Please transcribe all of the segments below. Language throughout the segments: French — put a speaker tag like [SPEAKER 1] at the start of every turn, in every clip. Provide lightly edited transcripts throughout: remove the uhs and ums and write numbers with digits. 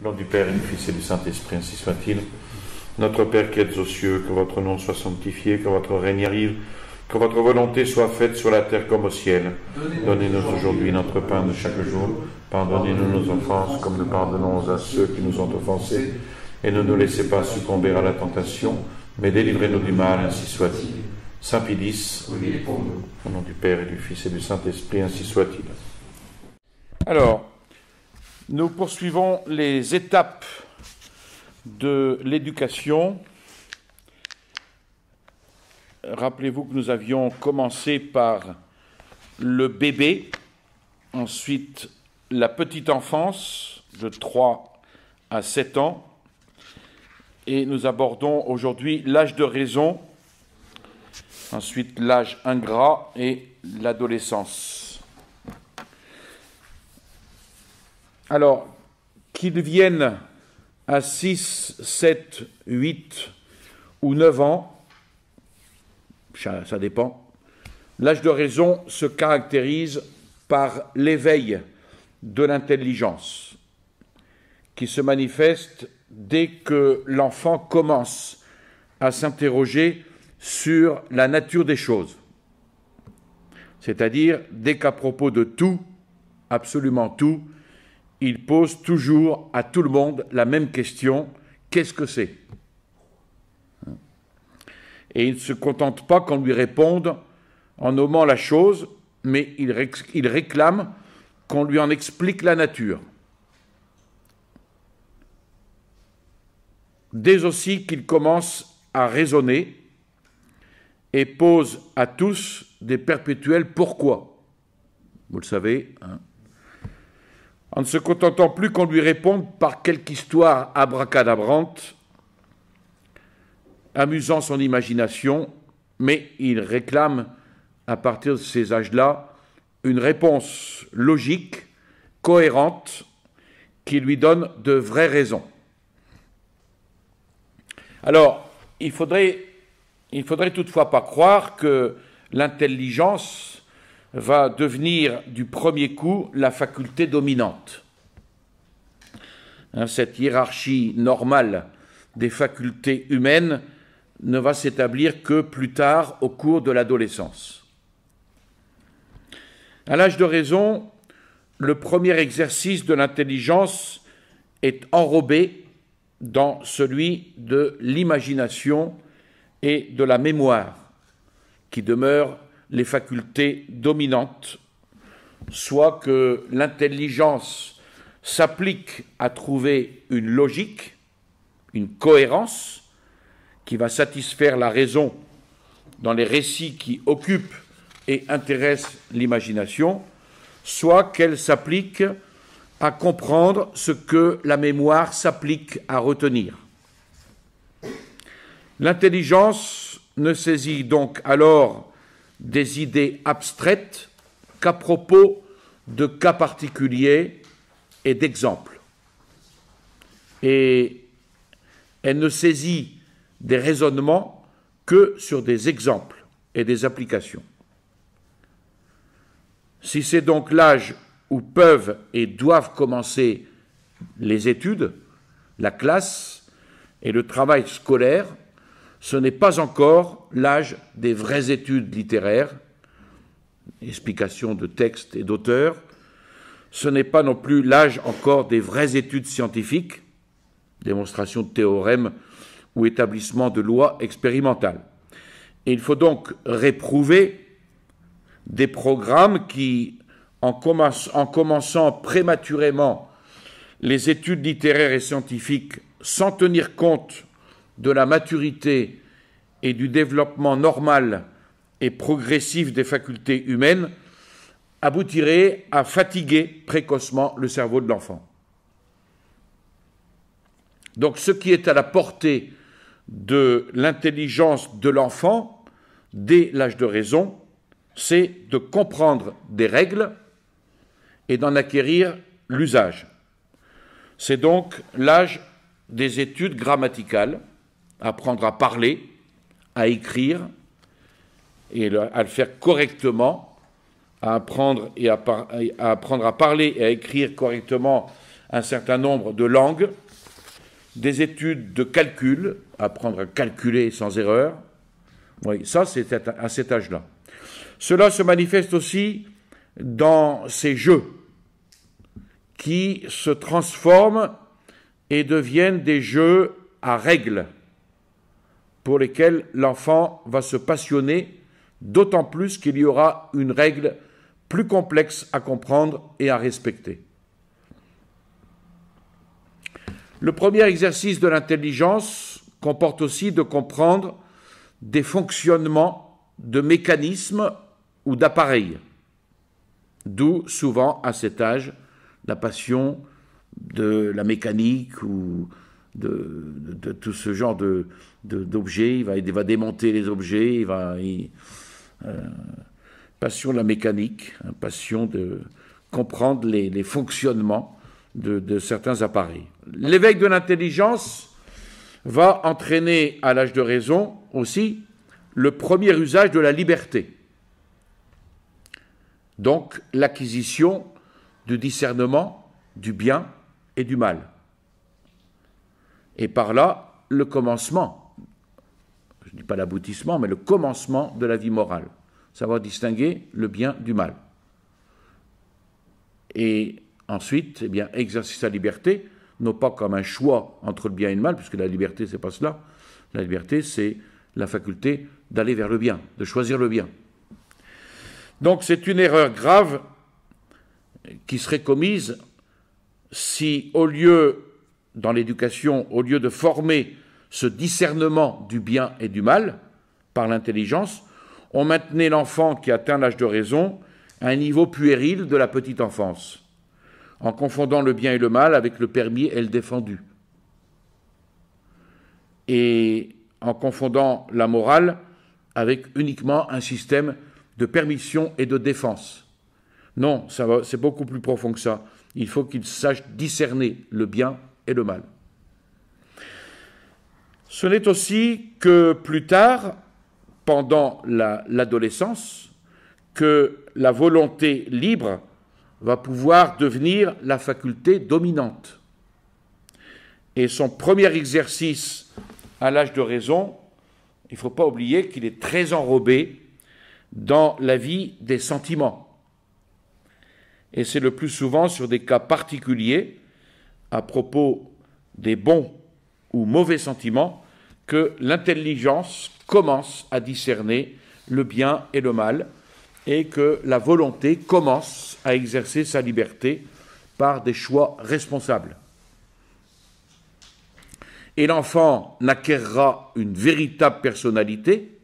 [SPEAKER 1] Au nom du Père et du Fils et du Saint-Esprit, ainsi soit-il. Notre Père qui êtes aux cieux, que votre nom soit sanctifié, que votre règne arrive, que votre volonté soit faite sur la terre comme au ciel. Donnez-nous aujourd'hui notre pain de chaque jour. Pardonnez-nous nos offenses, comme nous pardonnons à ceux qui nous ont offensés. Et ne nous laissez pas succomber à la tentation, mais délivrez-nous du mal, ainsi soit-il. Saint Pie X, au nom du Père et du Fils et du Saint-Esprit, ainsi soit-il. Alors, nous poursuivons les étapes de l'éducation. Rappelez-vous que nous avions commencé par le bébé, ensuite la petite enfance de 3 à 7 ans, et nous abordons aujourd'hui l'âge de raison, ensuite l'âge ingrat et l'adolescence. Alors, qu'ils viennent à 6, 7, 8 ou 9 ans, ça dépend, l'âge de raison se caractérise par l'éveil de l'intelligence, qui se manifeste dès que l'enfant commence à s'interroger sur la nature des choses, c'est-à-dire dès qu'à propos de tout, absolument tout, il pose toujours à tout le monde la même question, qu'est-ce que c'est? Et il ne se contente pas qu'on lui réponde en nommant la chose, mais il réclame qu'on lui en explique la nature. Dès aussi qu'il commence à raisonner et pose à tous des perpétuels pourquoi. Vous le savez, hein. En ne se contentant plus qu'on lui réponde par quelque histoire abracadabrante, amusant son imagination, mais il réclame, à partir de ces âges-là, une réponse logique, cohérente, qui lui donne de vraies raisons. Alors, il faudrait toutefois pas croire que l'intelligence va devenir du premier coup la faculté dominante. Cette hiérarchie normale des facultés humaines ne va s'établir que plus tard au cours de l'adolescence. À l'âge de raison, le premier exercice de l'intelligence est enrobé dans celui de l'imagination et de la mémoire, qui demeurent les facultés dominantes, soit que l'intelligence s'applique à trouver une logique, une cohérence, qui va satisfaire la raison dans les récits qui occupent et intéressent l'imagination, soit qu'elle s'applique à comprendre ce que la mémoire s'applique à retenir. L'intelligence ne saisit donc alors des idées abstraites qu'à propos de cas particuliers et d'exemples. Et elle ne saisit des raisonnements que sur des exemples et des applications. Si c'est donc l'âge où peuvent et doivent commencer les études, la classe et le travail scolaire, ce n'est pas encore l'âge des vraies études littéraires, explication de textes et d'auteurs, ce n'est pas non plus l'âge encore des vraies études scientifiques, démonstration de théorèmes ou établissement de lois expérimentales. Et il faut donc réprouver des programmes qui, en commençant prématurément les études littéraires et scientifiques sans tenir compte de la maturité et du développement normal et progressif des facultés humaines, aboutirait à fatiguer précocement le cerveau de l'enfant. Donc ce qui est à la portée de l'intelligence de l'enfant, dès l'âge de raison, c'est de comprendre des règles et d'en acquérir l'usage. C'est donc l'âge des études grammaticales, apprendre à parler, à écrire, et à le faire correctement, à apprendre à parler et à écrire correctement un certain nombre de langues, des études de calcul, apprendre à calculer sans erreur. Oui, ça, c'est à cet âge-là. Cela se manifeste aussi dans ces jeux qui se transforment et deviennent des jeux à règles pour lesquels l'enfant va se passionner, d'autant plus qu'il y aura une règle plus complexe à comprendre et à respecter. Le premier exercice de l'intelligence comporte aussi de comprendre des fonctionnements de mécanismes ou d'appareils, d'où souvent à cet âge la passion de la mécanique ou de tout ce genre d'objets. Il va démonter les objets, passion de la mécanique, passion de comprendre les fonctionnements de certains appareils. L'éveil de l'intelligence va entraîner à l'âge de raison aussi le premier usage de la liberté. Donc l'acquisition du discernement du bien et du mal. Et par là, le commencement, je ne dis pas l'aboutissement, mais le commencement de la vie morale. Savoir distinguer le bien du mal. Et ensuite, eh bien, exercer sa liberté, non pas comme un choix entre le bien et le mal, puisque la liberté, c'est pas cela. La liberté, c'est la faculté d'aller vers le bien, de choisir le bien. Donc c'est une erreur grave qui serait commise si, dans l'éducation, au lieu de former ce discernement du bien et du mal par l'intelligence, on maintenait l'enfant qui atteint l'âge de raison à un niveau puéril de la petite enfance, en confondant le bien et le mal avec le permis et le défendu, et en confondant la morale avec uniquement un système de permission et de défense. Non, c'est beaucoup plus profond que ça. Il faut qu'il sache discerner le bien et le mal. Ce n'est aussi que plus tard, pendant l'adolescence, que la volonté libre va pouvoir devenir la faculté dominante. Et son premier exercice à l'âge de raison, il ne faut pas oublier qu'il est très enrobé dans la vie des sentiments. Et c'est le plus souvent sur des cas particuliers, à propos des bons ou mauvais sentiments, que l'intelligence commence à discerner le bien et le mal, et que la volonté commence à exercer sa liberté par des choix responsables. Et l'enfant n'acquérera une véritable personnalité,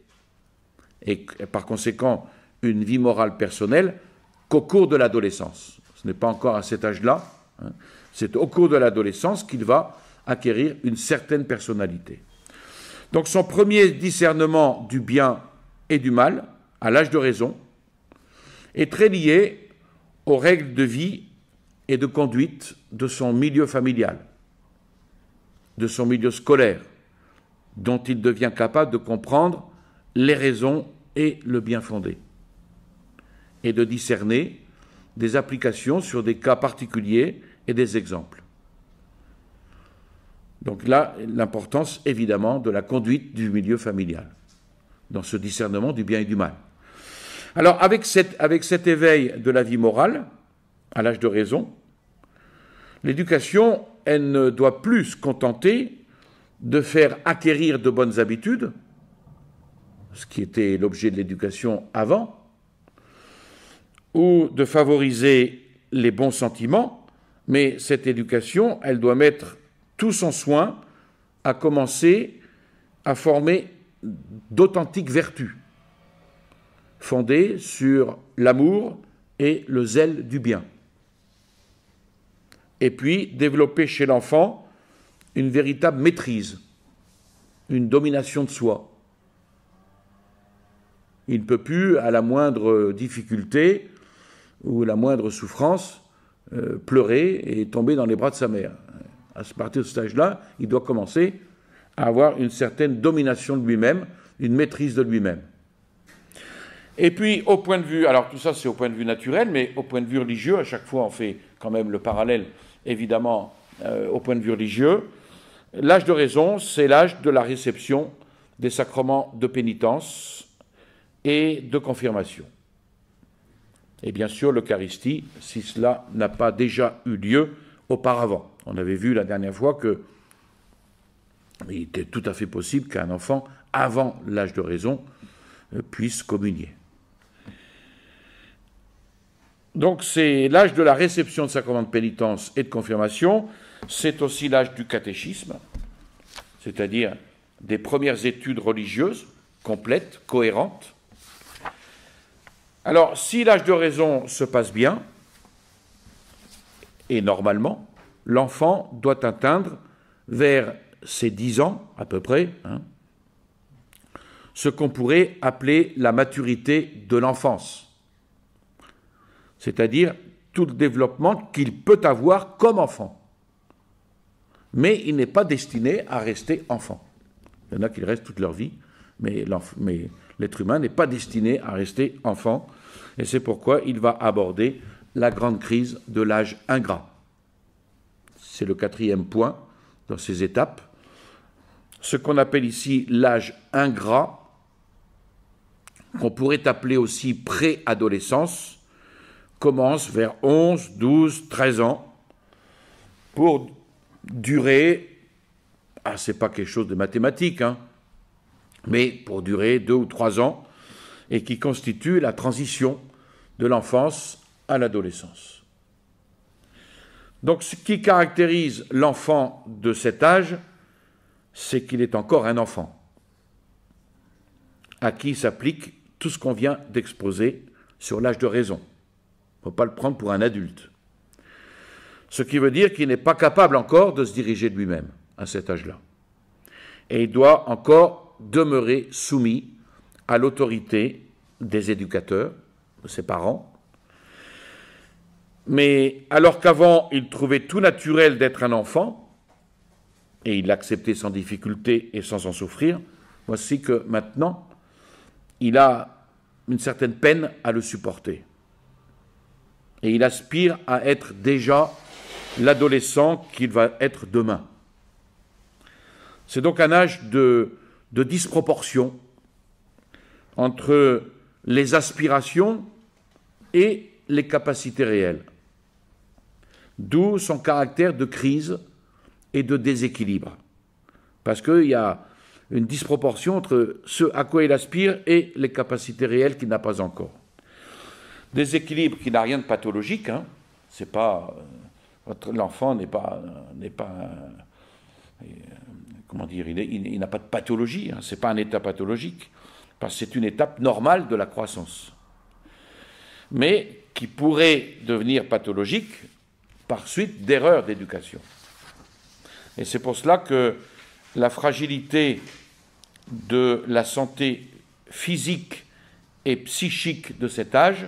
[SPEAKER 1] et par conséquent une vie morale personnelle, qu'au cours de l'adolescence. Ce n'est pas encore à cet âge-là, c'est au cours de l'adolescence qu'il va acquérir une certaine personnalité. Donc son premier discernement du bien et du mal, à l'âge de raison, est très lié aux règles de vie et de conduite de son milieu familial, de son milieu scolaire, dont il devient capable de comprendre les raisons et le bien fondé, et de discerner des applications sur des cas particuliers et des exemples. Donc là, l'importance évidemment de la conduite du milieu familial, dans ce discernement du bien et du mal. Alors avec cet éveil de la vie morale, à l'âge de raison, l'éducation, elle ne doit plus se contenter de faire acquérir de bonnes habitudes, ce qui était l'objet de l'éducation avant, ou de favoriser les bons sentiments, mais cette éducation, elle doit mettre tout son soin à commencer à former d'authentiques vertus, fondées sur l'amour et le zèle du bien. Et puis développer chez l'enfant une véritable maîtrise, une domination de soi. Il ne peut plus, à la moindre difficulté ou la moindre souffrance, pleurer et tomber dans les bras de sa mère. À partir de ce stage-là, il doit commencer à avoir une certaine domination de lui-même, une maîtrise de lui-même. Et puis, au point de vue, alors tout ça c'est au point de vue naturel, mais au point de vue religieux, à chaque fois on fait quand même le parallèle évidemment, au point de vue religieux. L'âge de raison, c'est l'âge de la réception des sacrements de pénitence et de confirmation. Et bien sûr, l'Eucharistie, si cela n'a pas déjà eu lieu auparavant. On avait vu la dernière fois qu'il était tout à fait possible qu'un enfant, avant l'âge de raison, puisse communier. Donc c'est l'âge de la réception de sacrements de pénitence et de confirmation, c'est aussi l'âge du catéchisme, c'est-à-dire des premières études religieuses, complètes, cohérentes. Alors, si l'âge de raison se passe bien, et normalement, l'enfant doit atteindre vers ses 10 ans, à peu près, ce qu'on pourrait appeler la maturité de l'enfance, c'est-à-dire tout le développement qu'il peut avoir comme enfant. Mais il n'est pas destiné à rester enfant. Il y en a qui restent toute leur vie, mais l'être humain n'est pas destiné à rester enfant, et c'est pourquoi il va aborder la grande crise de l'âge ingrat. C'est le 4e point dans ces étapes. Ce qu'on appelle ici l'âge ingrat, qu'on pourrait appeler aussi préadolescence, commence vers 11, 12, 13 ans, pour durer, c'est pas quelque chose de mathématique, mais pour durer 2 ou 3 ans, et qui constitue la transition de l'enfance à l'adolescence. Donc ce qui caractérise l'enfant de cet âge, c'est qu'il est encore un enfant, à qui s'applique tout ce qu'on vient d'exposer sur l'âge de raison. Il ne faut pas le prendre pour un adulte. Ce qui veut dire qu'il n'est pas capable encore de se diriger de lui-même à cet âge-là. Et il doit encore demeurer soumis à l'autorité des éducateurs, de ses parents. Mais alors qu'avant, il trouvait tout naturel d'être un enfant, et il l'acceptait sans difficulté et sans en souffrir, voici que maintenant, il a une certaine peine à le supporter. Et il aspire à être déjà l'adolescent qu'il va être demain. C'est donc un âge de disproportion entre les aspirations et les capacités réelles. D'où son caractère de crise et de déséquilibre. Parce qu'il y a une disproportion entre ce à quoi il aspire et les capacités réelles qu'il n'a pas encore. Déséquilibre qui n'a rien de pathologique, c'est pas... L'enfant n'est pas comment dire, il n'a pas de pathologie, c'est pas un état pathologique, parce que c'est une étape normale de la croissance, mais qui pourrait devenir pathologique par suite d'erreurs d'éducation. Et c'est pour cela que la fragilité de la santé physique et psychique de cet âge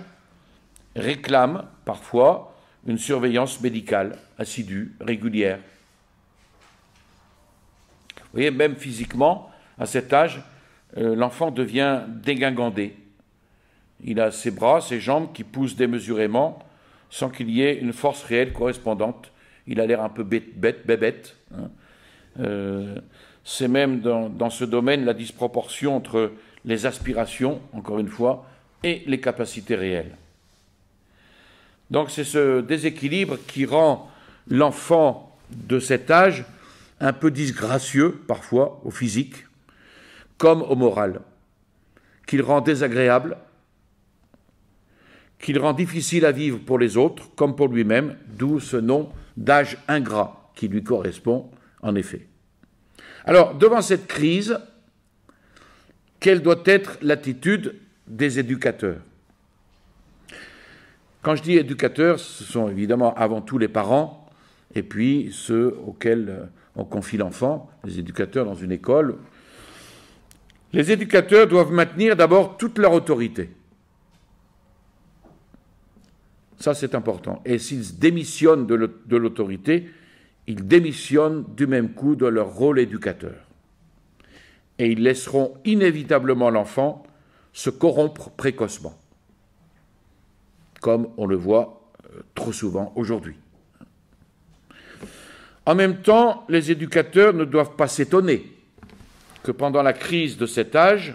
[SPEAKER 1] réclame parfois une surveillance médicale assidue, régulière. Vous voyez, même physiquement, à cet âge, l'enfant devient dégingandé. Il a ses bras, ses jambes qui poussent démesurément sans qu'il y ait une force réelle correspondante. Il a l'air un peu bébête. C'est même dans ce domaine la disproportion entre les aspirations, encore une fois, et les capacités réelles. Donc c'est ce déséquilibre qui rend l'enfant de cet âge un peu disgracieux, parfois, au physique, comme au moral, qu'il rend désagréable, qu'il rend difficile à vivre pour les autres, comme pour lui-même, d'où ce nom d'âge ingrat qui lui correspond, en effet. Alors, devant cette crise, quelle doit être l'attitude des éducateurs ? Quand je dis éducateurs, ce sont évidemment avant tout les parents, et puis ceux auxquels on confie l'enfant, les éducateurs dans une école. Les éducateurs doivent maintenir d'abord toute leur autorité. Ça, c'est important. Et s'ils démissionnent de l'autorité, ils démissionnent du même coup de leur rôle éducateur. Et ils laisseront inévitablement l'enfant se corrompre précocement, comme on le voit trop souvent aujourd'hui. En même temps, les éducateurs ne doivent pas s'étonner que pendant la crise de cet âge,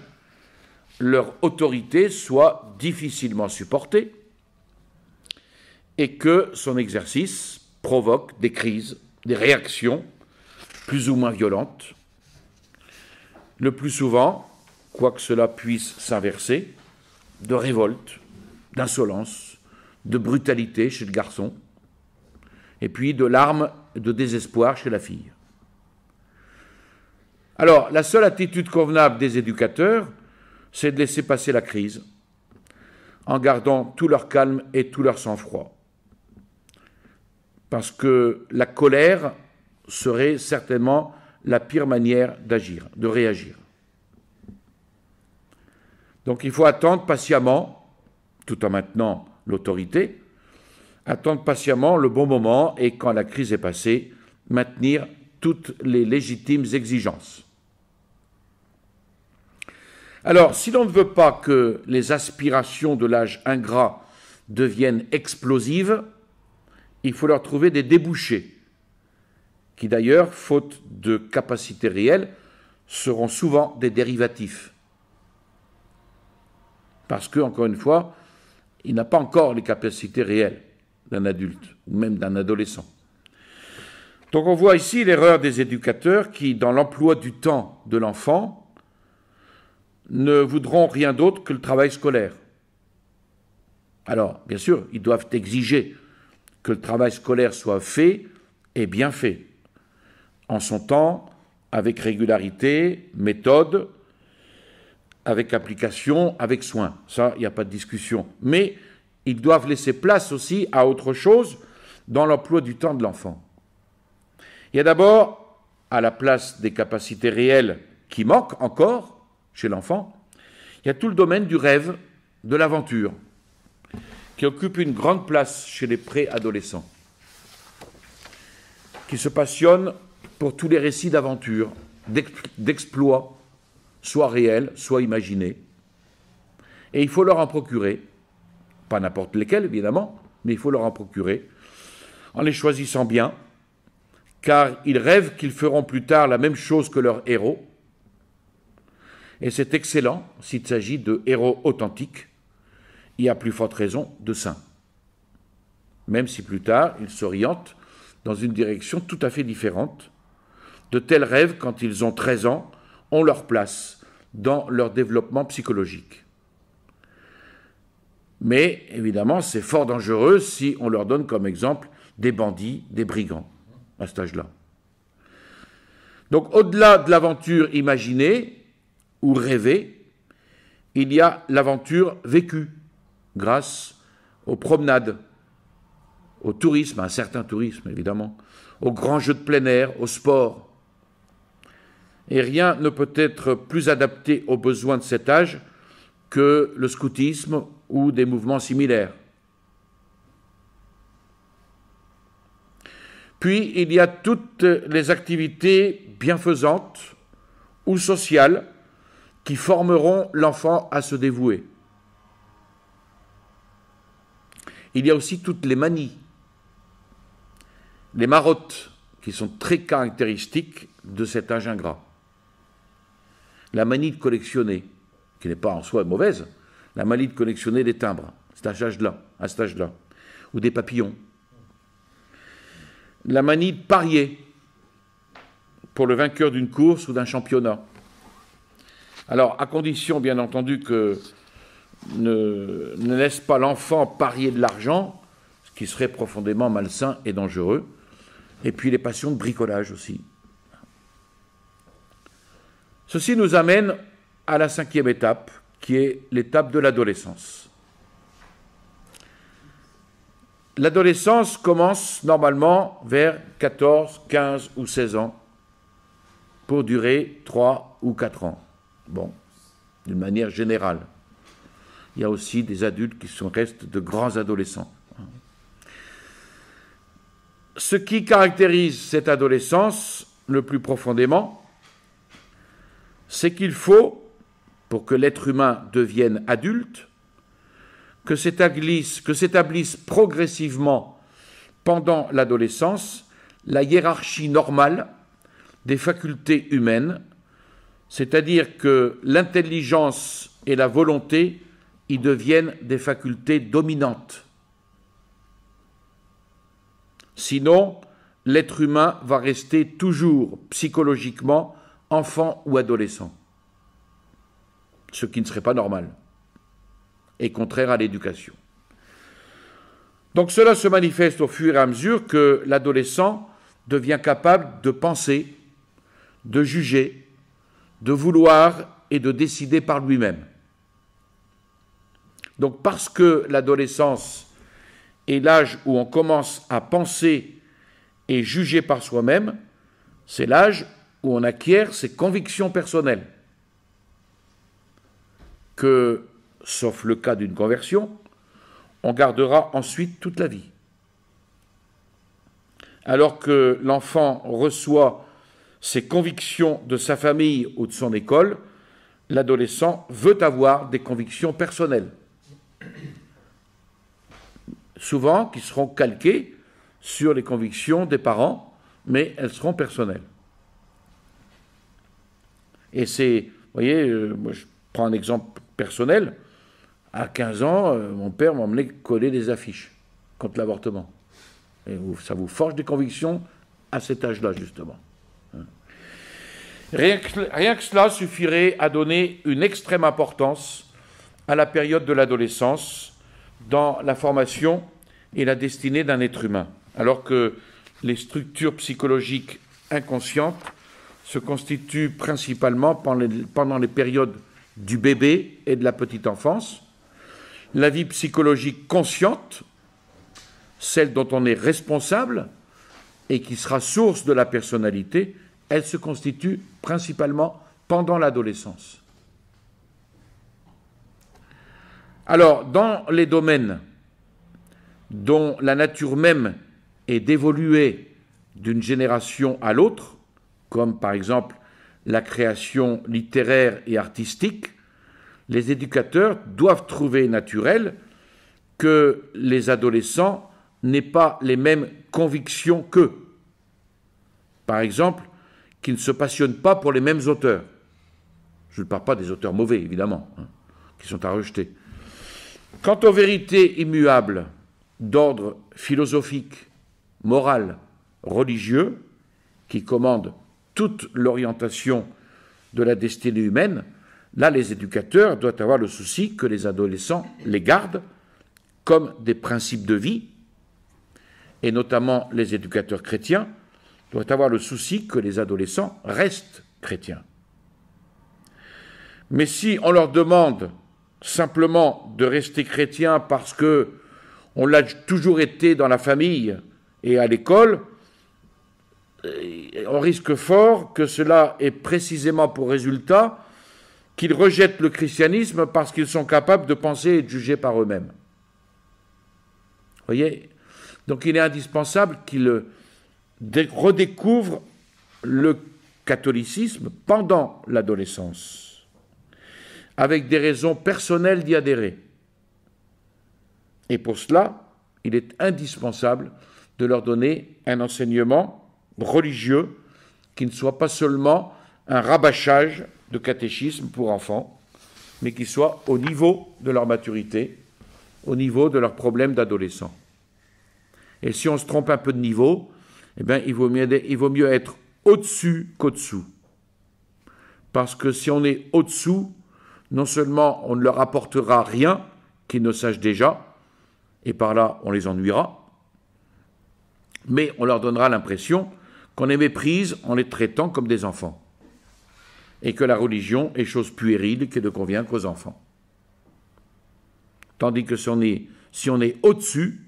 [SPEAKER 1] leur autorité soit difficilement supportée et que son exercice provoque des crises, des réactions plus ou moins violentes, le plus souvent, quoique cela puisse s'inverser, de révolte, d'insolence, de brutalité chez le garçon, et puis de larmes et de désespoir chez la fille. Alors, la seule attitude convenable des éducateurs, c'est de laisser passer la crise, en gardant tout leur calme et tout leur sang-froid. Parce que la colère serait certainement la pire manière d'agir, de réagir. Donc il faut attendre patiemment, tout en maintenant l'autorité, attendre patiemment le bon moment et, quand la crise est passée, maintenir toutes les légitimes exigences. Alors, si l'on ne veut pas que les aspirations de l'âge ingrat deviennent explosives, il faut leur trouver des débouchés, qui d'ailleurs, faute de capacité réelle, seront souvent des dérivatifs. Parce que, encore une fois, il n'a pas encore les capacités réelles d'un adulte, ou même d'un adolescent. Donc on voit ici l'erreur des éducateurs qui, dans l'emploi du temps de l'enfant, ne voudront rien d'autre que le travail scolaire. Alors, bien sûr, ils doivent exiger que le travail scolaire soit fait et bien fait, en son temps, avec régularité, méthode, avec application, avec soin. Ça, il n'y a pas de discussion. Mais ils doivent laisser place aussi à autre chose dans l'emploi du temps de l'enfant. Il y a d'abord, à la place des capacités réelles qui manquent encore chez l'enfant, il y a tout le domaine du rêve, de l'aventure, qui occupe une grande place chez les préadolescents, qui se passionnent pour tous les récits d'aventure, d'exploits, soit réels, soit imaginés. Et il faut leur en procurer, pas n'importe lesquels évidemment, mais il faut leur en procurer, en les choisissant bien, car ils rêvent qu'ils feront plus tard la même chose que leurs héros, et c'est excellent s'il s'agit de héros authentiques, et à plus forte raison de saints, même si plus tard ils s'orientent dans une direction tout à fait différente. De tels rêves, quand ils ont 13 ans, ont leur place dans leur développement psychologique. Mais évidemment, c'est fort dangereux si on leur donne comme exemple des bandits, des brigands, à cet âge-là. Donc, au-delà de l'aventure imaginée ou rêvée, il y a l'aventure vécue, grâce aux promenades, au tourisme, à un certain tourisme évidemment, aux grands jeux de plein air, au sport. Et rien ne peut être plus adapté aux besoins de cet âge que le scoutisme ou des mouvements similaires. Puis, il y a toutes les activités bienfaisantes ou sociales qui formeront l'enfant à se dévouer. Il y a aussi toutes les manies, les marottes, qui sont très caractéristiques de cet âge ingrat. La manie de collectionner, qui n'est pas en soi mauvaise, la manie de collectionner des timbres, à cet âge-là, ou des papillons. La manie de parier pour le vainqueur d'une course ou d'un championnat. Alors, à condition, bien entendu, que ne laisse pas l'enfant parier de l'argent, ce qui serait profondément malsain et dangereux, et puis les passions de bricolage aussi. Ceci nous amène à la 5e étape, qui est l'étape de l'adolescence. L'adolescence commence normalement vers 14, 15 ou 16 ans, pour durer 3 ou 4 ans. Bon, d'une manière générale. Il y a aussi des adultes qui restent de grands adolescents. Ce qui caractérise cette adolescence le plus profondément, c'est qu'il faut, pour que l'être humain devienne adulte, que s'établisse progressivement pendant l'adolescence la hiérarchie normale des facultés humaines, c'est-à-dire que l'intelligence et la volonté y deviennent des facultés dominantes. Sinon, l'être humain va rester toujours psychologiquement enfant ou adolescent, ce qui ne serait pas normal et contraire à l'éducation. Donc cela se manifeste au fur et à mesure que l'adolescent devient capable de penser, de juger, de vouloir et de décider par lui-même. Donc parce que l'adolescence est l'âge où on commence à penser et juger par soi-même, c'est l'âge où on acquiert ses convictions personnelles, que, sauf le cas d'une conversion, on gardera ensuite toute la vie. Alors que l'enfant reçoit ses convictions de sa famille ou de son école, l'adolescent veut avoir des convictions personnelles, souvent qui seront calquées sur les convictions des parents, mais elles seront personnelles. Et c'est, vous voyez, moi je prends un exemple personnel, à 15 ans, mon père m'emmenait coller des affiches contre l'avortement. Et ça vous forge des convictions à cet âge-là, justement. Rien que cela suffirait à donner une extrême importance à la période de l'adolescence dans la formation et la destinée d'un être humain, alors que les structures psychologiques inconscientes se constituent principalement pendant les périodes du bébé et de la petite enfance. La vie psychologique consciente, celle dont on est responsable et qui sera source de la personnalité, elle se constitue principalement pendant l'adolescence. Alors, dans les domaines dont la nature même est d'évoluer d'une génération à l'autre, comme par exemple la création littéraire et artistique, les éducateurs doivent trouver naturel que les adolescents n'aient pas les mêmes convictions qu'eux. Par exemple, qu'ils ne se passionnent pas pour les mêmes auteurs. Je ne parle pas des auteurs mauvais, évidemment, qui sont à rejeter. Quant aux vérités immuables d'ordre philosophique, moral, religieux, qui commandent toute l'orientation de la destinée humaine, là, les éducateurs doivent avoir le souci que les adolescents les gardent comme des principes de vie, et notamment les éducateurs chrétiens doivent avoir le souci que les adolescents restent chrétiens. Mais si on leur demande simplement de rester chrétiens parce que on l'a toujours été dans la famille et à l'école, on risque fort que cela ait précisément pour résultat qu'ils rejettent le christianisme parce qu'ils sont capables de penser et de juger par eux-mêmes. Vous voyez ? Donc il est indispensable qu'ils redécouvrent le catholicisme pendant l'adolescence, avec des raisons personnelles d'y adhérer. Et pour cela, il est indispensable de leur donner un enseignement religieux qui ne soit pas seulement un rabâchage de catéchisme pour enfants, mais qui soit au niveau de leur maturité, au niveau de leurs problèmes d'adolescents. Et si on se trompe un peu de niveau, eh bien, il vaut mieux être au-dessus qu'au-dessous. Parce que si on est au-dessous, non seulement on ne leur apportera rien qu'ils ne sachent déjà, et par là on les ennuiera, mais on leur donnera l'impression qu'on les méprise en les traitant comme des enfants, et que la religion est chose puérile qui ne convient qu'aux enfants. Tandis que si on est au-dessus,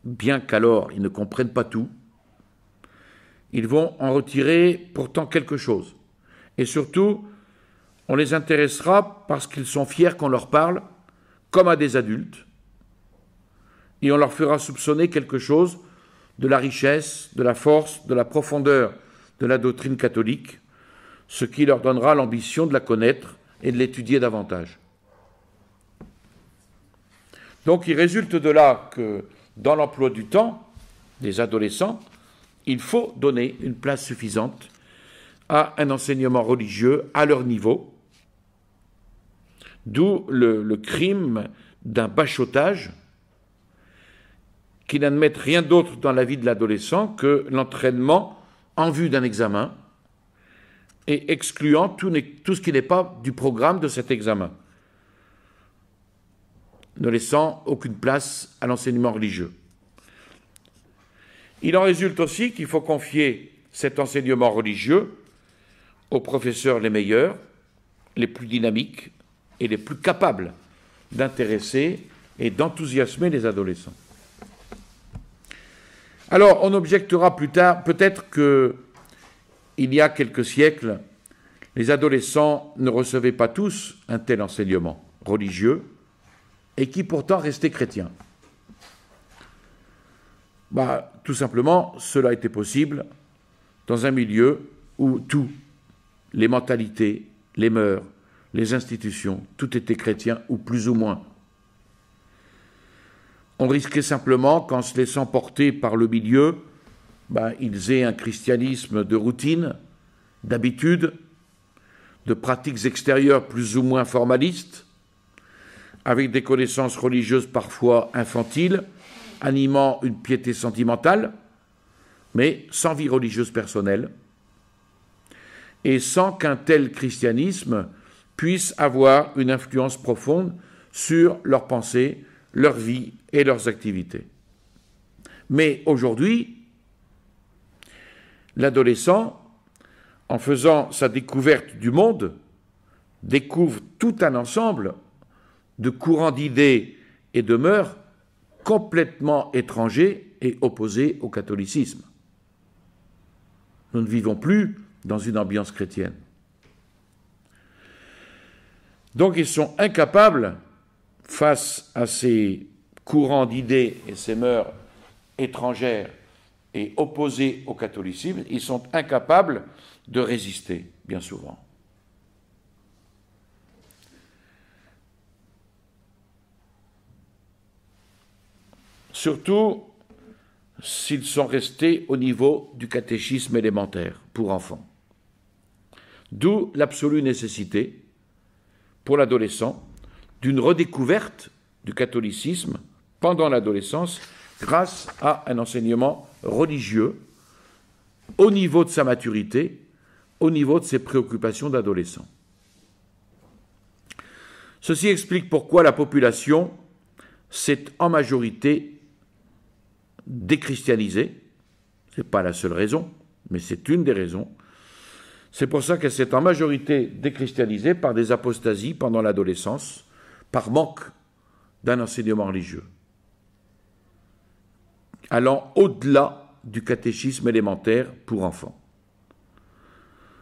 [SPEAKER 1] bien qu'alors ils ne comprennent pas tout, ils vont en retirer pourtant quelque chose. Et surtout, on les intéressera parce qu'ils sont fiers qu'on leur parle comme à des adultes, et on leur fera soupçonner quelque chose de la richesse, de la force, de la profondeur de la doctrine catholique, ce qui leur donnera l'ambition de la connaître et de l'étudier davantage. Donc il résulte de là que, dans l'emploi du temps des adolescents, il faut donner une place suffisante à un enseignement religieux à leur niveau, d'où le crime d'un bachotage qui n'admettent rien d'autre dans la vie de l'adolescent que l'entraînement en vue d'un examen et excluant tout ce qui n'est pas du programme de cet examen, ne laissant aucune place à l'enseignement religieux. Il en résulte aussi qu'il faut confier cet enseignement religieux aux professeurs les meilleurs, les plus dynamiques et les plus capables d'intéresser et d'enthousiasmer les adolescents. Alors, on objectera plus tard, peut-être qu'il y a quelques siècles, les adolescents ne recevaient pas tous un tel enseignement religieux et qui pourtant restaient chrétiens. Tout simplement, cela était possible dans un milieu où tout, les mentalités, les mœurs, les institutions, tout était chrétien ou plus ou moins. On risquait simplement qu'en se laissant porter par le milieu, ils aient un christianisme de routine, d'habitude, de pratiques extérieures plus ou moins formalistes, avec des connaissances religieuses parfois infantiles, animant une piété sentimentale, mais sans vie religieuse personnelle, et sans qu'un tel christianisme puisse avoir une influence profonde sur leurs pensées, leur vie et leurs activités. Mais aujourd'hui, l'adolescent, en faisant sa découverte du monde, découvre tout un ensemble de courants d'idées et de mœurs complètement étrangers et opposés au catholicisme. Nous ne vivons plus dans une ambiance chrétienne. Donc ils sont incapables, face à ces courants d'idées et ces mœurs étrangères et opposées au catholicisme, ils sont incapables de résister, bien souvent. Surtout s'ils sont restés au niveau du catéchisme élémentaire pour enfants. D'où l'absolue nécessité pour l'adolescent d'une redécouverte du catholicisme pendant l'adolescence grâce à un enseignement religieux au niveau de sa maturité, au niveau de ses préoccupations d'adolescent. Ceci explique pourquoi la population s'est en majorité déchristianisée. Ce n'est pas la seule raison, mais c'est une des raisons. C'est pour ça qu'elle s'est en majorité déchristianisée par des apostasies pendant l'adolescence, par manque d'un enseignement religieux, allant au-delà du catéchisme élémentaire pour enfants.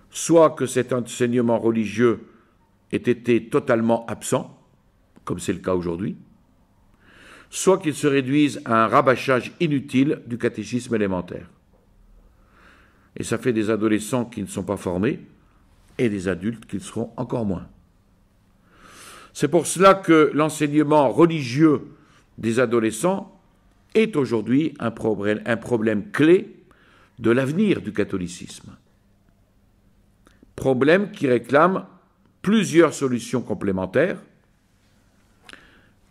[SPEAKER 1] Soit que cet enseignement religieux ait été totalement absent, comme c'est le cas aujourd'hui, soit qu'il se réduise à un rabâchage inutile du catéchisme élémentaire. Et ça fait des adolescents qui ne sont pas formés et des adultes qui le seront encore moins. C'est pour cela que l'enseignement religieux des adolescents est aujourd'hui un problème clé de l'avenir du catholicisme. Problème qui réclame plusieurs solutions complémentaires,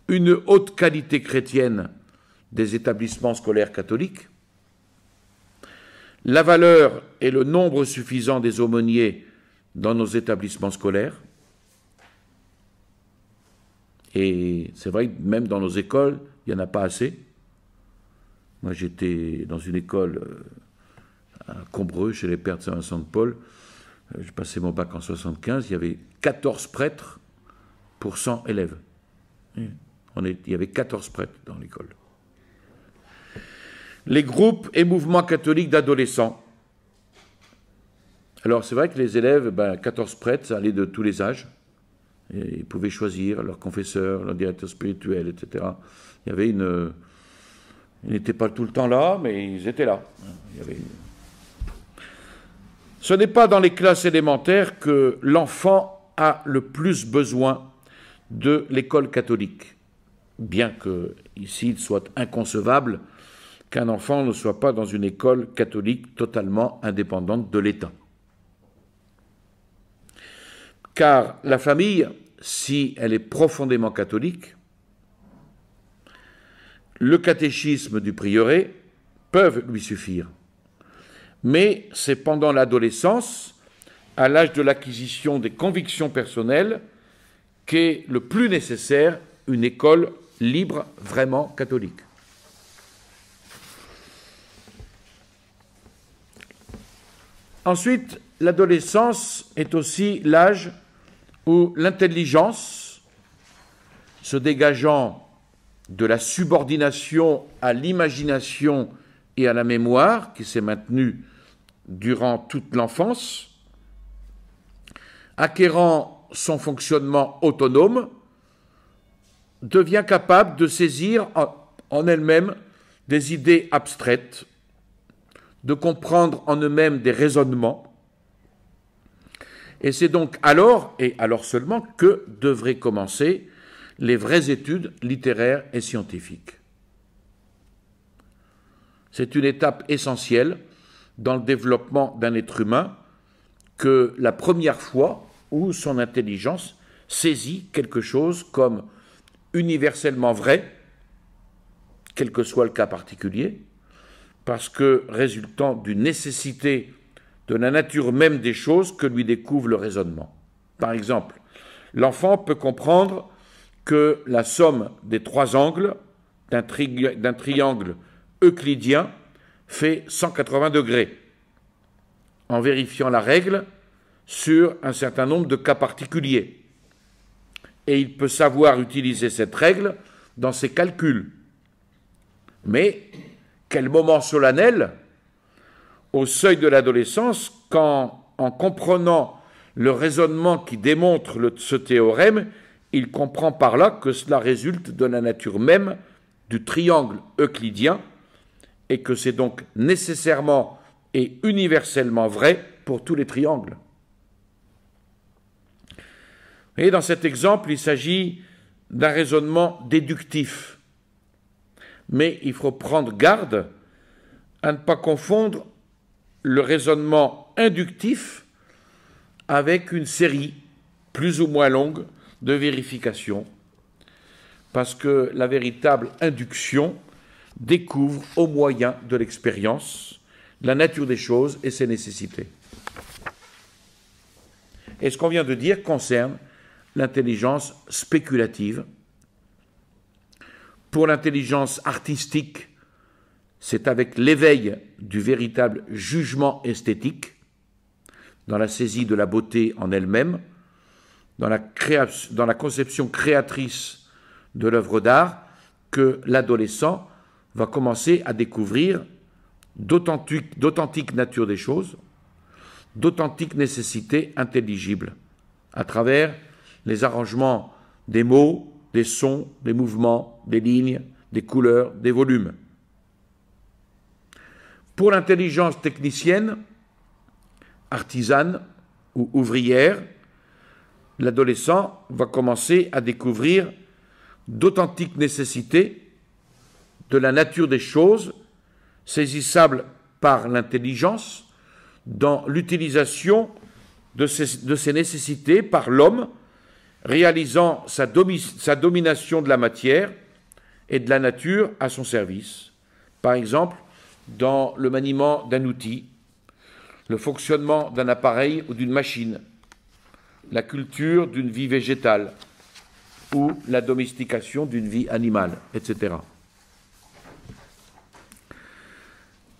[SPEAKER 1] une haute qualité chrétienne des établissements scolaires catholiques, la valeur et le nombre suffisant des aumôniers dans nos établissements scolaires. Et c'est vrai que même dans nos écoles, il n'y en a pas assez. Moi, j'étais dans une école à Combreux, chez les Pères de Saint-Vincent-de-Paul. J'ai passé mon bac en 1975. Il y avait 14 prêtres pour 100 élèves. Il y avait 14 prêtres dans l'école. Les groupes et mouvements catholiques d'adolescents. Alors, c'est vrai que les élèves, 14 prêtres, ça allait de tous les âges. Et ils pouvaient choisir leur confesseur, leur directeur spirituel, etc. Il y avait ils n'étaient pas tout le temps là, mais ils étaient là. Ce n'est pas dans les classes élémentaires que l'enfant a le plus besoin de l'école catholique, bien que ici il soit inconcevable qu'un enfant ne soit pas dans une école catholique totalement indépendante de l'État. Car la famille, si elle est profondément catholique, le catéchisme du prieuré peuvent lui suffire. Mais c'est pendant l'adolescence, à l'âge de l'acquisition des convictions personnelles, qu'est le plus nécessaire une école libre, vraiment catholique. Ensuite, l'adolescence est aussi l'âge où l'intelligence, se dégageant de la subordination à l'imagination et à la mémoire, qui s'est maintenue durant toute l'enfance, acquérant son fonctionnement autonome, devient capable de saisir en elle-même des idées abstraites, de comprendre en eux-mêmes des raisonnements. Et c'est donc alors, et alors seulement, que devraient commencer les vraies études littéraires et scientifiques. C'est une étape essentielle dans le développement d'un être humain que la première fois où son intelligence saisit quelque chose comme universellement vrai, quel que soit le cas particulier, parce que résultant d'une nécessité de la nature même des choses que lui découvre le raisonnement. Par exemple, l'enfant peut comprendre que la somme des 3 angles d'un triangle euclidien fait 180 degrés, en vérifiant la règle sur un certain nombre de cas particuliers. Et il peut savoir utiliser cette règle dans ses calculs. Mais quel moment solennel, au seuil de l'adolescence, quand, en comprenant le raisonnement qui démontre ce théorème, il comprend par là que cela résulte de la nature même du triangle euclidien et que c'est donc nécessairement et universellement vrai pour tous les triangles. Et dans cet exemple, il s'agit d'un raisonnement déductif. Mais il faut prendre garde à ne pas confondre le raisonnement inductif avec une série plus ou moins longue de vérifications, parce que la véritable induction découvre au moyen de l'expérience la nature des choses et ses nécessités. Et ce qu'on vient de dire concerne l'intelligence spéculative. Pour l'intelligence artistique, c'est avec l'éveil du véritable jugement esthétique, dans la saisie de la beauté en elle-même, dans la conception créatrice de l'œuvre d'art, que l'adolescent va commencer à découvrir d'authentiques natures des choses, d'authentiques nécessités intelligibles, à travers les arrangements des mots, des sons, des mouvements, des lignes, des couleurs, des volumes. Pour l'intelligence technicienne, artisane ou ouvrière, l'adolescent va commencer à découvrir d'authentiques nécessités de la nature des choses, saisissables par l'intelligence, dans l'utilisation de ces nécessités par l'homme, réalisant sa domination de la matière et de la nature à son service. Par exemple, dans le maniement d'un outil, le fonctionnement d'un appareil ou d'une machine, la culture d'une vie végétale ou la domestication d'une vie animale, etc.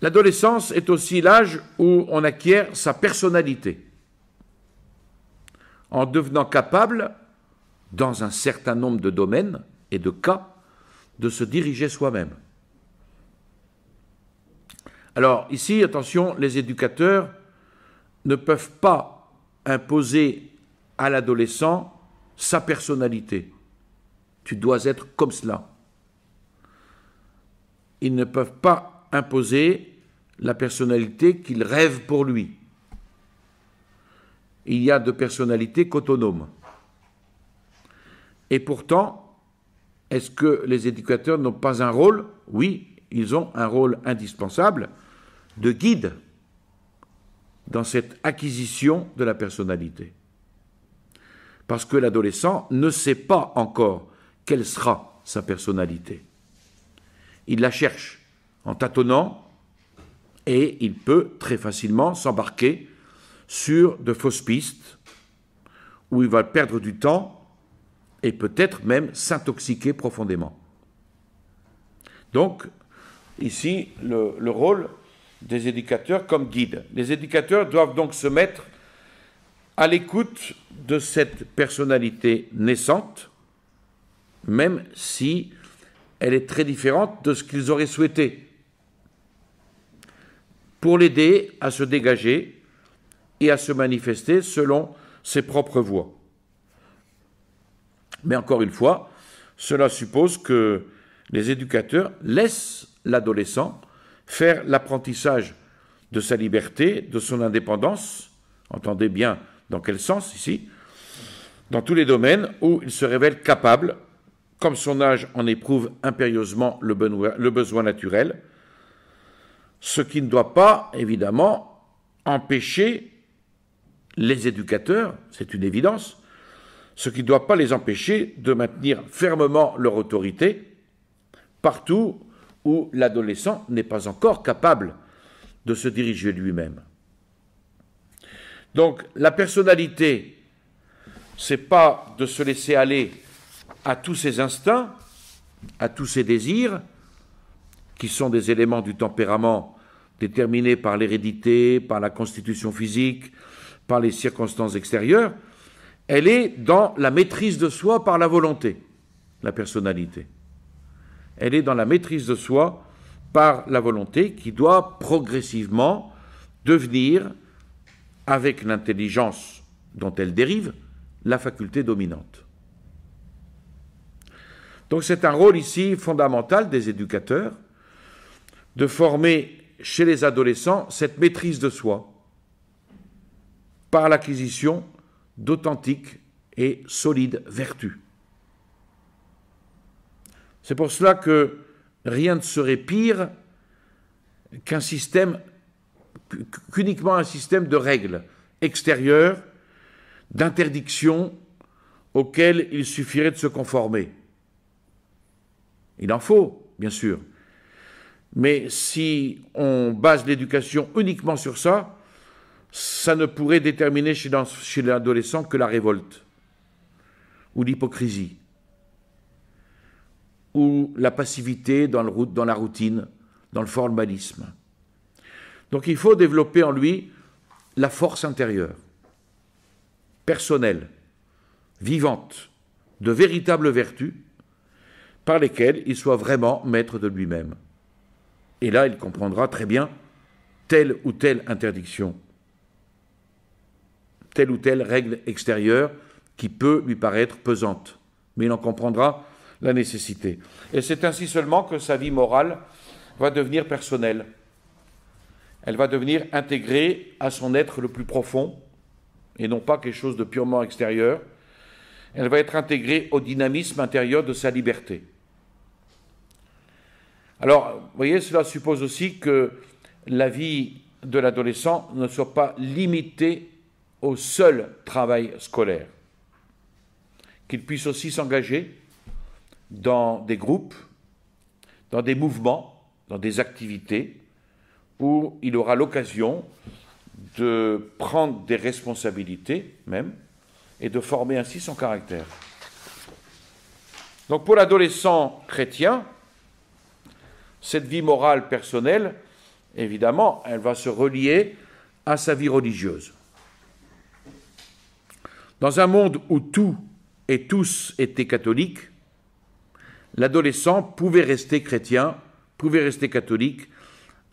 [SPEAKER 1] L'adolescence est aussi l'âge où on acquiert sa personnalité, en devenant capable, dans un certain nombre de domaines et de cas, de se diriger soi-même. Alors ici, attention, les éducateurs ne peuvent pas imposer à l'adolescent sa personnalité. Tu dois être comme cela. Ils ne peuvent pas imposer la personnalité qu'il rêve pour lui. Il y a de personnalités qu'autonomes. Et pourtant, est-ce que les éducateurs n'ont pas un rôle? Oui, ils ont un rôle indispensable de guide dans cette acquisition de la personnalité. Parce que l'adolescent ne sait pas encore quelle sera sa personnalité. Il la cherche en tâtonnant et il peut très facilement s'embarquer sur de fausses pistes où il va perdre du temps et peut-être même s'intoxiquer profondément. Donc, ici, le rôle des éducateurs comme guide. Les éducateurs doivent donc se mettre à l'écoute de cette personnalité naissante, même si elle est très différente de ce qu'ils auraient souhaité, pour l'aider à se dégager et à se manifester selon ses propres voies. Mais encore une fois, cela suppose que les éducateurs laissent l'adolescent faire l'apprentissage de sa liberté, de son indépendance, entendez bien dans quel sens ici, dans tous les domaines où il se révèle capable, comme son âge en éprouve impérieusement le besoin naturel, ce qui ne doit pas, évidemment, empêcher les éducateurs, c'est une évidence, ce qui ne doit pas les empêcher de maintenir fermement leur autorité partout où l'adolescent n'est pas encore capable de se diriger lui-même. Donc la personnalité, c'est pas de se laisser aller à tous ses instincts, à tous ses désirs, qui sont des éléments du tempérament déterminés par l'hérédité, par la constitution physique, par les circonstances extérieures. Elle est dans la maîtrise de soi par la volonté, la personnalité. Elle est dans la maîtrise de soi par la volonté qui doit progressivement devenir, avec l'intelligence dont elle dérive, la faculté dominante. Donc c'est un rôle ici fondamental des éducateurs de former chez les adolescents cette maîtrise de soi par l'acquisition d'authentiques et solides vertus. C'est pour cela que rien ne serait pire qu'uniquement un système de règles extérieures, d'interdictions auxquelles il suffirait de se conformer. Il en faut, bien sûr. Mais si on base l'éducation uniquement sur ça, ça ne pourrait déterminer chez l'adolescent que la révolte, ou l'hypocrisie, ou la passivité dans la routine, dans le formalisme. Donc il faut développer en lui la force intérieure, personnelle, vivante, de véritables vertus, par lesquelles il soit vraiment maître de lui-même. Et là, il comprendra très bien telle ou telle interdiction, telle ou telle règle extérieure qui peut lui paraître pesante, mais il en comprendra la nécessité. Et c'est ainsi seulement que sa vie morale va devenir personnelle. Elle va devenir intégrée à son être le plus profond, et non pas quelque chose de purement extérieur. Elle va être intégrée au dynamisme intérieur de sa liberté. Alors, vous voyez, cela suppose aussi que la vie de l'adolescent ne soit pas limitée au seul travail scolaire, qu'il puisse aussi s'engager dans des groupes, dans des mouvements, dans des activités où il aura l'occasion de prendre des responsabilités même et de former ainsi son caractère. Donc pour l'adolescent chrétien, cette vie morale personnelle, évidemment, elle va se relier à sa vie religieuse. Dans un monde où tout et tous étaient catholiques, l'adolescent pouvait rester chrétien, pouvait rester catholique,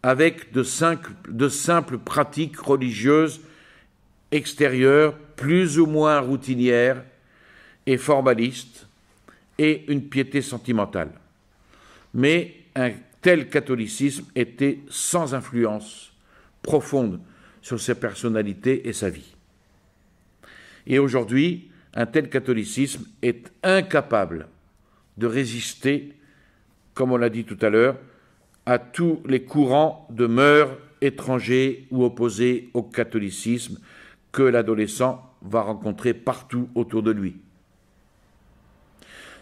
[SPEAKER 1] avec de simples pratiques religieuses extérieures, plus ou moins routinières et formalistes, et une piété sentimentale. Mais un tel catholicisme était sans influence profonde sur sa personnalité et sa vie. Et aujourd'hui, un tel catholicisme est incapable de résister, comme on l'a dit tout à l'heure, à tous les courants de mœurs étrangers ou opposés au catholicisme que l'adolescent va rencontrer partout autour de lui.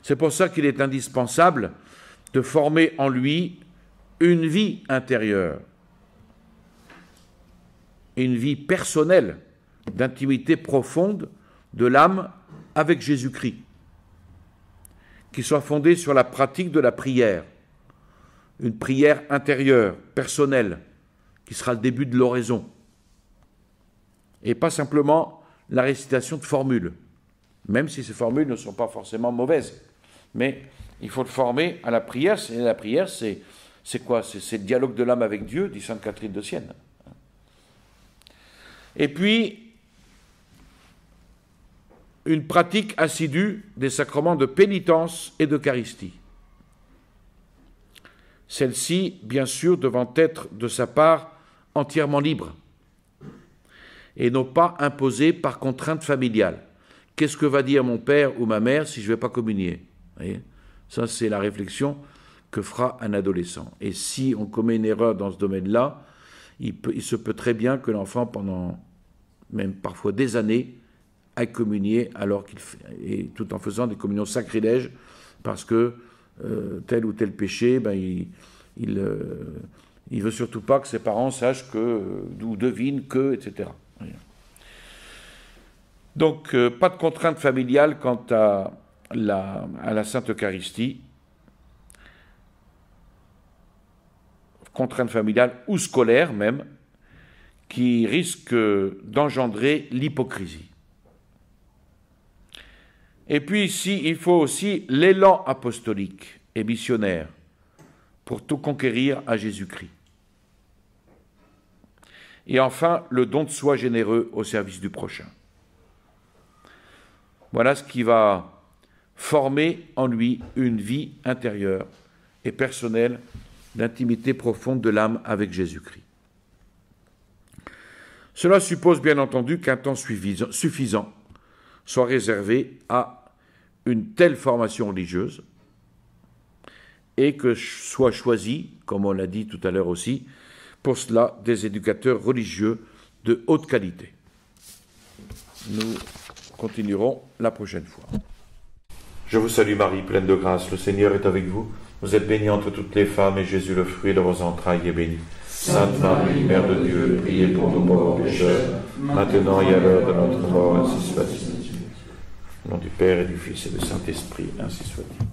[SPEAKER 1] C'est pour ça qu'il est indispensable de former en lui une vie intérieure, une vie personnelle, d'intimité profonde de l'âme avec Jésus-Christ, qui soit fondée sur la pratique de la prière, une prière intérieure, personnelle, qui sera le début de l'oraison, et pas simplement la récitation de formules, même si ces formules ne sont pas forcément mauvaises. Mais il faut le former à la prière, et la prière, c'est quoi? C'est le dialogue de l'âme avec Dieu, dit Sainte Catherine de Sienne. Et puis, une pratique assidue des sacrements de pénitence et d'Eucharistie. Celle-ci, bien sûr, devant être de sa part entièrement libre et non pas imposée par contrainte familiale. Qu'est-ce que va dire mon père ou ma mère si je ne vais pas communier? Vous voyez, ça, c'est la réflexion que fera un adolescent. Et si on commet une erreur dans ce domaine-là, il se peut très bien que l'enfant, pendant même parfois des années, aille communier alors qu'il fait, et tout en faisant des communions sacrilèges, parce que tel ou tel péché, il veut surtout pas que ses parents sachent que, ou devinent que, etc. Donc, pas de contrainte familiale quant à la Sainte Eucharistie, contrainte familiale ou scolaire même, qui risque d'engendrer l'hypocrisie. Et puis ici, il faut aussi l'élan apostolique et missionnaire pour tout conquérir à Jésus-Christ. Et enfin, le don de soi généreux au service du prochain. Voilà ce qui va former en lui une vie intérieure et personnelle d'intimité profonde de l'âme avec Jésus-Christ. Cela suppose bien entendu qu'un temps suffisant soit réservé à une telle formation religieuse et que soient choisis, comme on l'a dit tout à l'heure aussi, pour cela des éducateurs religieux de haute qualité. Nous continuerons la prochaine fois.
[SPEAKER 2] Je vous salue Marie, pleine de grâce, le Seigneur est avec vous. Vous êtes bénie entre toutes les femmes, et Jésus, le fruit de vos entrailles, est béni. Sainte Marie, Mère de Dieu, priez pour nous pauvres pécheurs, maintenant et à l'heure de notre mort, ainsi soit-il. Au nom du Père et du Fils et du Saint-Esprit, ainsi soit-il.